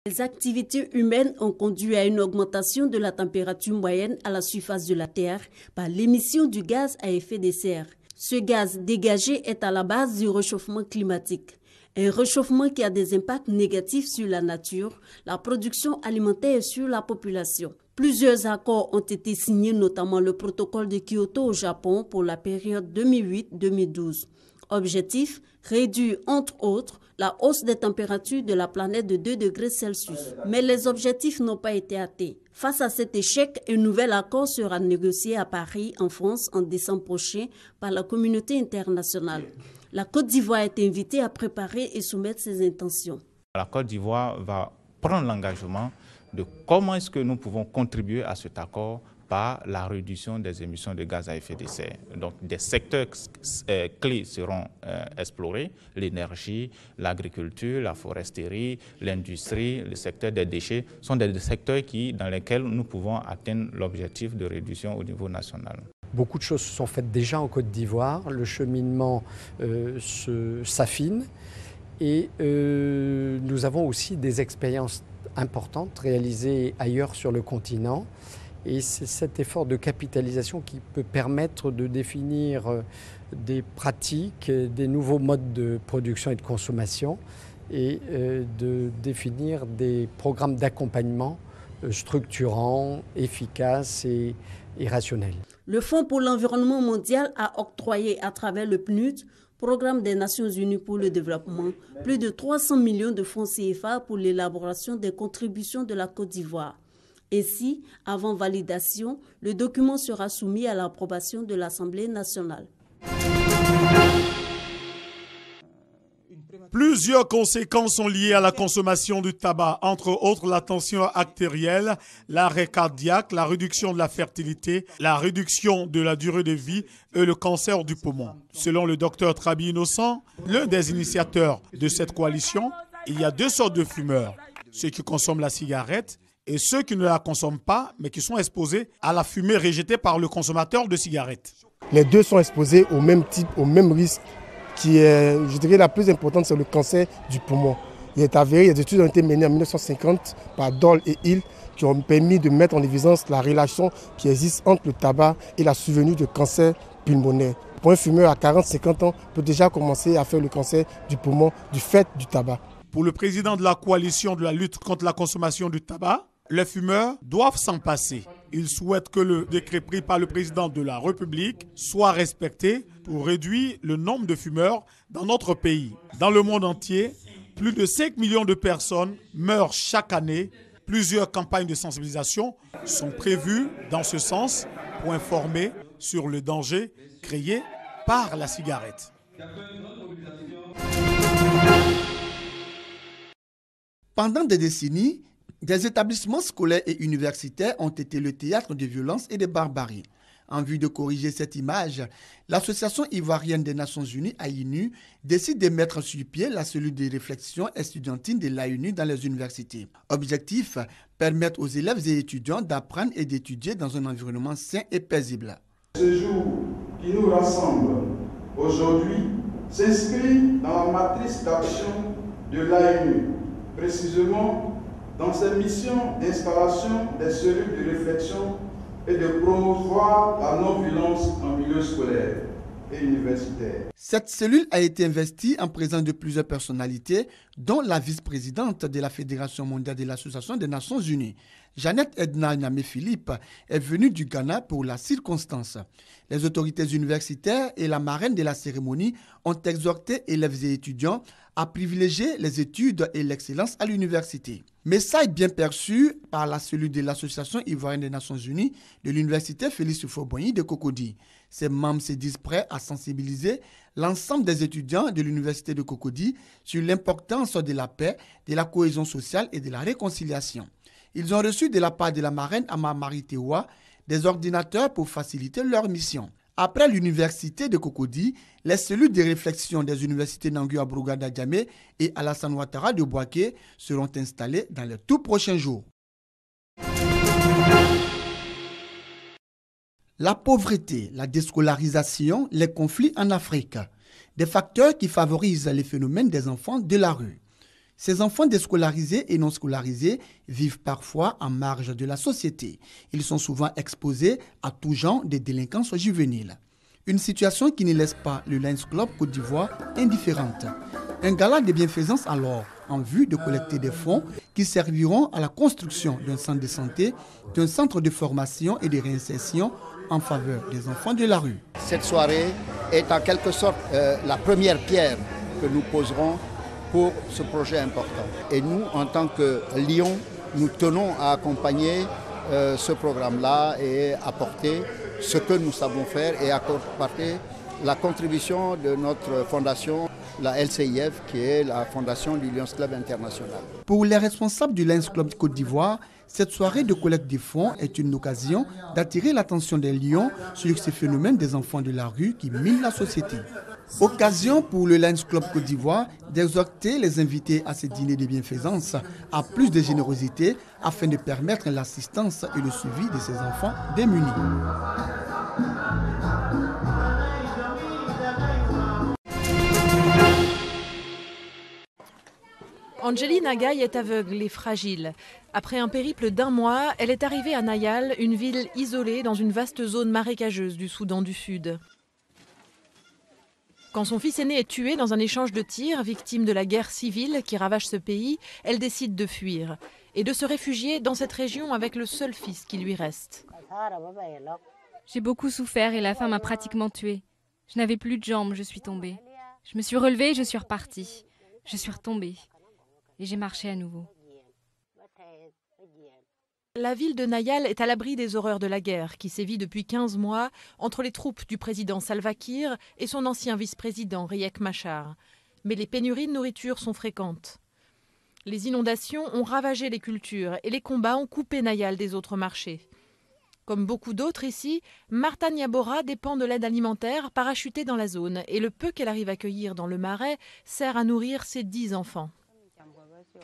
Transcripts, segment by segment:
Les activités humaines ont conduit à une augmentation de la température moyenne à la surface de la Terre par l'émission du gaz à effet de serre. Ce gaz dégagé est à la base du réchauffement climatique. Un réchauffement qui a des impacts négatifs sur la nature, la production alimentaire et sur la population. Plusieurs accords ont été signés, notamment le protocole de Kyoto au Japon pour la période 2008-2012. Objectif, réduire entre autres la hausse des températures de la planète de 2 degrés Celsius. Mais les objectifs n'ont pas été atteints. Face à cet échec, un nouvel accord sera négocié à Paris, en France, en décembre prochain par la communauté internationale. La Côte d'Ivoire est invitée à préparer et soumettre ses intentions. La Côte d'Ivoire va prendre l'engagement de comment est-ce que nous pouvons contribuer à cet accord par la réduction des émissions de gaz à effet de serre. Donc des secteurs clés seront explorés, l'énergie, l'agriculture, la foresterie, l'industrie, le secteur des déchets sont des secteurs dans lesquels nous pouvons atteindre l'objectif de réduction au niveau national. Beaucoup de choses se sont faites déjà en Côte d'Ivoire, le cheminement s'affine et nous avons aussi des expériences importantes réalisées ailleurs sur le continent. Et c'est cet effort de capitalisation qui peut permettre de définir des pratiques, des nouveaux modes de production et de consommation et de définir des programmes d'accompagnement structurants, efficaces et rationnels. Le Fonds pour l'environnement mondial a octroyé à travers le PNUD, Programme des Nations Unies pour le développement, plus de 300 millions de francs CFA pour l'élaboration des contributions de la Côte d'Ivoire. Ainsi, avant validation, le document sera soumis à l'approbation de l'Assemblée nationale. Plusieurs conséquences sont liées à la consommation du tabac, entre autres la tension artérielle, l'arrêt cardiaque, la réduction de la fertilité, la réduction de la durée de vie et le cancer du poumon. Selon le docteur Trabi Innocent, l'un des initiateurs de cette coalition, il y a deux sortes de fumeurs, ceux qui consomment la cigarette et ceux qui ne la consomment pas, mais qui sont exposés à la fumée rejetée par le consommateur de cigarettes. Les deux sont exposés au même type, au même risque, qui est, je dirais, la plus importante, c'est le cancer du poumon. Il est avéré, des études ont été menées en 1950 par Dole et Hill qui ont permis de mettre en évidence la relation qui existe entre le tabac et la survenue de cancer pulmonaire. Pour un fumeur à 40-50 ans, peut déjà commencer à faire le cancer du poumon du fait du tabac. Pour le président de la coalition de la lutte contre la consommation du tabac, les fumeurs doivent s'en passer. Il souhaite que le décret pris par le président de la République soit respecté pour réduire le nombre de fumeurs dans notre pays. Dans le monde entier, plus de 5 millions de personnes meurent chaque année. Plusieurs campagnes de sensibilisation sont prévues dans ce sens pour informer sur le danger créé par la cigarette. Pendant des décennies, des établissements scolaires et universitaires ont été le théâtre de violences et de barbarie. En vue de corriger cette image, l'Association ivoirienne des Nations Unies, AINU, décide de mettre sur pied la cellule de réflexion estudiantine de l'AINU dans les universités. Objectif, permettre aux élèves et étudiants d'apprendre et d'étudier dans un environnement sain et paisible. Ce jour qui nous rassemble aujourd'hui s'inscrit dans la matrice d'action de l'AINU, précisément dans ses missions d'installation des cellules de réflexion et de promouvoir la non-violence en milieu scolaire et universitaire. Cette cellule a été investie en présence de plusieurs personnalités, dont la vice-présidente de la Fédération mondiale de l'Association des Nations Unies. Jeannette Edna Nyame-Philippe est venue du Ghana pour la circonstance. Les autorités universitaires et la marraine de la cérémonie ont exhorté élèves et étudiants à privilégier les études et l'excellence à l'université. Message bien perçu par la cellule de l'Association ivoirienne des Nations Unies de l'Université Félix Houphouët-Boigny de Cocody. Ses membres se disent prêts à sensibiliser l'ensemble des étudiants de l'Université de Cocody sur l'importance de la paix, de la cohésion sociale et de la réconciliation. Ils ont reçu de la part de la marraine Amamari Tewa des ordinateurs pour faciliter leur mission. Après l'université de Cocody, les cellules de réflexion des universités Nangua Brugada Djamé et Alassane Ouattara de Bouaké seront installées dans les tout prochains jours. La pauvreté, la déscolarisation, les conflits en Afrique, des facteurs qui favorisent les phénomènes des enfants de la rue. Ces enfants déscolarisés et non scolarisés vivent parfois en marge de la société. Ils sont souvent exposés à tout genre de délinquance juvénile. Une situation qui ne laisse pas le Lions Club Côte d'Ivoire indifférente. Un gala de bienfaisance alors, en vue de collecter des fonds qui serviront à la construction d'un centre de santé, d'un centre de formation et de réinsertion en faveur des enfants de la rue. Cette soirée est en quelque sorte la première pierre que nous poserons pour ce projet important. Et nous, en tant que Lyon, nous tenons à accompagner ce programme-là et apporter ce que nous savons faire et apporter la contribution de notre fondation, la LCIF, qui est la fondation du Lions Club International. Pour les responsables du Lions Club Côte d'Ivoire, cette soirée de collecte de fonds est une occasion d'attirer l'attention des Lions sur ces phénomènes des enfants de la rue qui minent la société. Occasion pour le Lions Club Côte d'Ivoire d'exhorter les invités à ce dîner de bienfaisance à plus de générosité afin de permettre l'assistance et le suivi de ces enfants démunis. Angéline Agaï est aveugle et fragile. Après un périple d'1 mois, elle est arrivée à Nayal, une ville isolée dans une vaste zone marécageuse du Soudan du Sud. Quand son fils aîné est tué dans un échange de tirs, victime de la guerre civile qui ravage ce pays, elle décide de fuir et de se réfugier dans cette région avec le seul fils qui lui reste. J'ai beaucoup souffert et la faim m'a pratiquement tuée. Je n'avais plus de jambes, je suis tombée. Je me suis relevée et je suis repartie. Je suis retombée. Et j'ai marché à nouveau. La ville de Nayal est à l'abri des horreurs de la guerre qui sévit depuis 15 mois entre les troupes du président Salva Kiir et son ancien vice-président Riek Machar. Mais les pénuries de nourriture sont fréquentes. Les inondations ont ravagé les cultures et les combats ont coupé Nayal des autres marchés. Comme beaucoup d'autres ici, Martha Niabora dépend de l'aide alimentaire parachutée dans la zone et le peu qu'elle arrive à cueillir dans le marais sert à nourrir ses 10 enfants.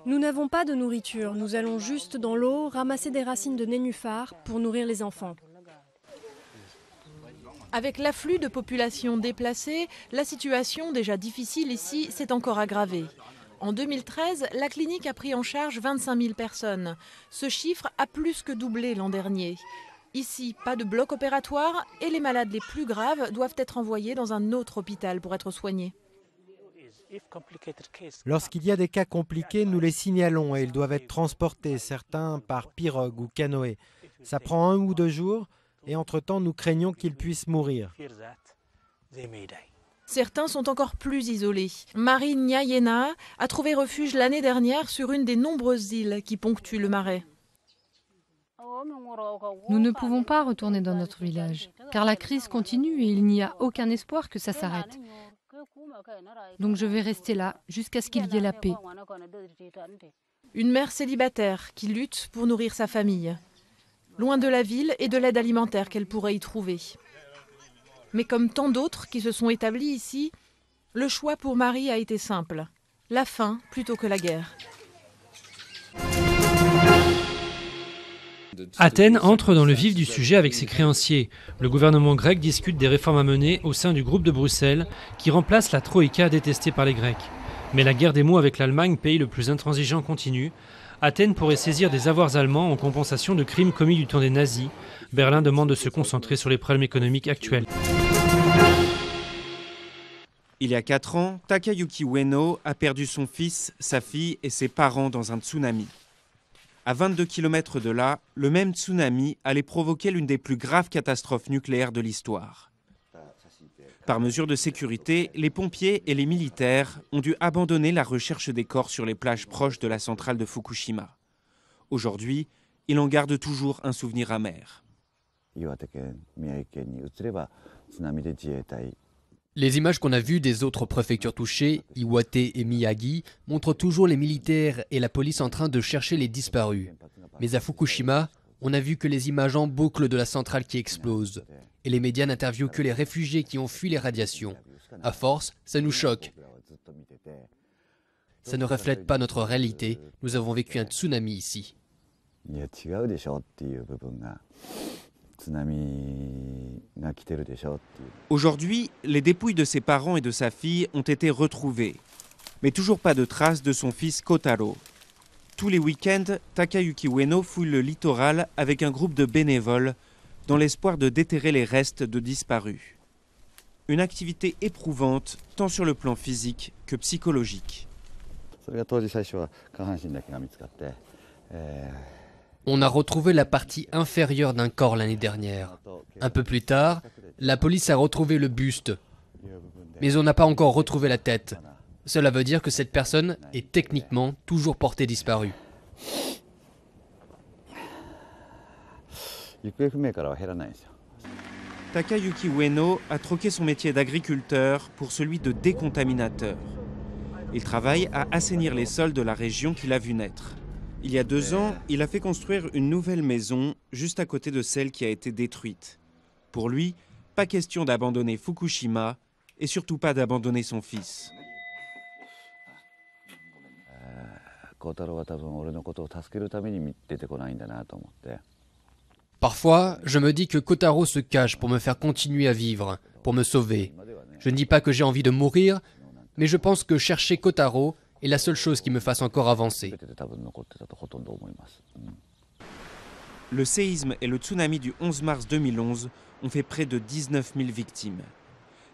Nous n'avons pas de nourriture, nous allons juste dans l'eau ramasser des racines de nénuphar pour nourrir les enfants. Avec l'afflux de populations déplacées, la situation déjà difficile ici s'est encore aggravée. En 2013, la clinique a pris en charge 25 000 personnes. Ce chiffre a plus que doublé l'an dernier. Ici, pas de bloc opératoire et les malades les plus graves doivent être envoyés dans un autre hôpital pour être soignés. Lorsqu'il y a des cas compliqués, nous les signalons et ils doivent être transportés, certains par pirogue ou canoë. Ça prend 1 ou 2 jours et entre-temps, nous craignons qu'ils puissent mourir. Certains sont encore plus isolés. Marie Nyayena a trouvé refuge l'année dernière sur une des nombreuses îles qui ponctuent le marais. Nous ne pouvons pas retourner dans notre village, car la crise continue et il n'y a aucun espoir que ça s'arrête. Donc je vais rester là jusqu'à ce qu'il y ait la paix. Une mère célibataire qui lutte pour nourrir sa famille, loin de la ville et de l'aide alimentaire qu'elle pourrait y trouver. Mais comme tant d'autres qui se sont établis ici, le choix pour Marie a été simple, la faim plutôt que la guerre. Athènes entre dans le vif du sujet avec ses créanciers. Le gouvernement grec discute des réformes à mener au sein du groupe de Bruxelles qui remplace la Troïka détestée par les Grecs. Mais la guerre des mots avec l'Allemagne, pays le plus intransigeant, continue. Athènes pourrait saisir des avoirs allemands en compensation de crimes commis du temps des nazis. Berlin demande de se concentrer sur les problèmes économiques actuels. Il y a 4 ans, Takayuki Ueno a perdu son fils, sa fille et ses parents dans un tsunami. À 22 km de là, le même tsunami allait provoquer l'une des plus graves catastrophes nucléaires de l'histoire. Par mesure de sécurité, les pompiers et les militaires ont dû abandonner la recherche des corps sur les plages proches de la centrale de Fukushima. Aujourd'hui, il en garde toujours un souvenir amer. Les images qu'on a vues des autres préfectures touchées, Iwate et Miyagi, montrent toujours les militaires et la police en train de chercher les disparus. Mais à Fukushima, on a vu que les images en boucle de la centrale qui explose. Et les médias n'interviewent que les réfugiés qui ont fui les radiations. À force, ça nous choque. Ça ne reflète pas notre réalité. Nous avons vécu un tsunami ici. Aujourd'hui, les dépouilles de ses parents et de sa fille ont été retrouvées. Mais toujours pas de traces de son fils Kotaro. Tous les week-ends, Takayuki Ueno fouille le littoral avec un groupe de bénévoles dans l'espoir de déterrer les restes de disparus. Une activité éprouvante tant sur le plan physique que psychologique. On a retrouvé la partie inférieure d'un corps l'année dernière. Un peu plus tard, la police a retrouvé le buste. Mais on n'a pas encore retrouvé la tête. Cela veut dire que cette personne est techniquement toujours portée disparue. Takayuki Ueno a troqué son métier d'agriculteur pour celui de décontaminateur. Il travaille à assainir les sols de la région qu'il a vu naître. Il y a 2 ans, il a fait construire une nouvelle maison juste à côté de celle qui a été détruite. Pour lui, pas question d'abandonner Fukushima et surtout pas d'abandonner son fils. Parfois, je me dis que Kotaro se cache pour me faire continuer à vivre, pour me sauver. Je ne dis pas que j'ai envie de mourir, mais je pense que chercher Kotaro est la seule chose qui me fasse encore avancer. Le séisme et le tsunami du 11 mars 2011 ont fait près de 19 000 victimes.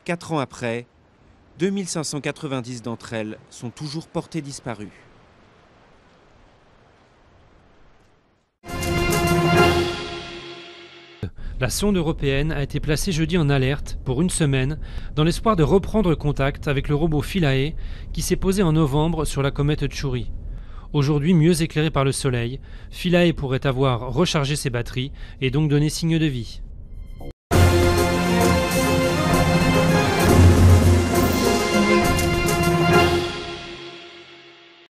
4 ans après, 2590 d'entre elles sont toujours portées disparues. La sonde européenne a été placée jeudi en alerte pour 1 semaine dans l'espoir de reprendre contact avec le robot Philae qui s'est posé en novembre sur la comète Chury. Aujourd'hui mieux éclairé par le soleil, Philae pourrait avoir rechargé ses batteries et donc donné signe de vie.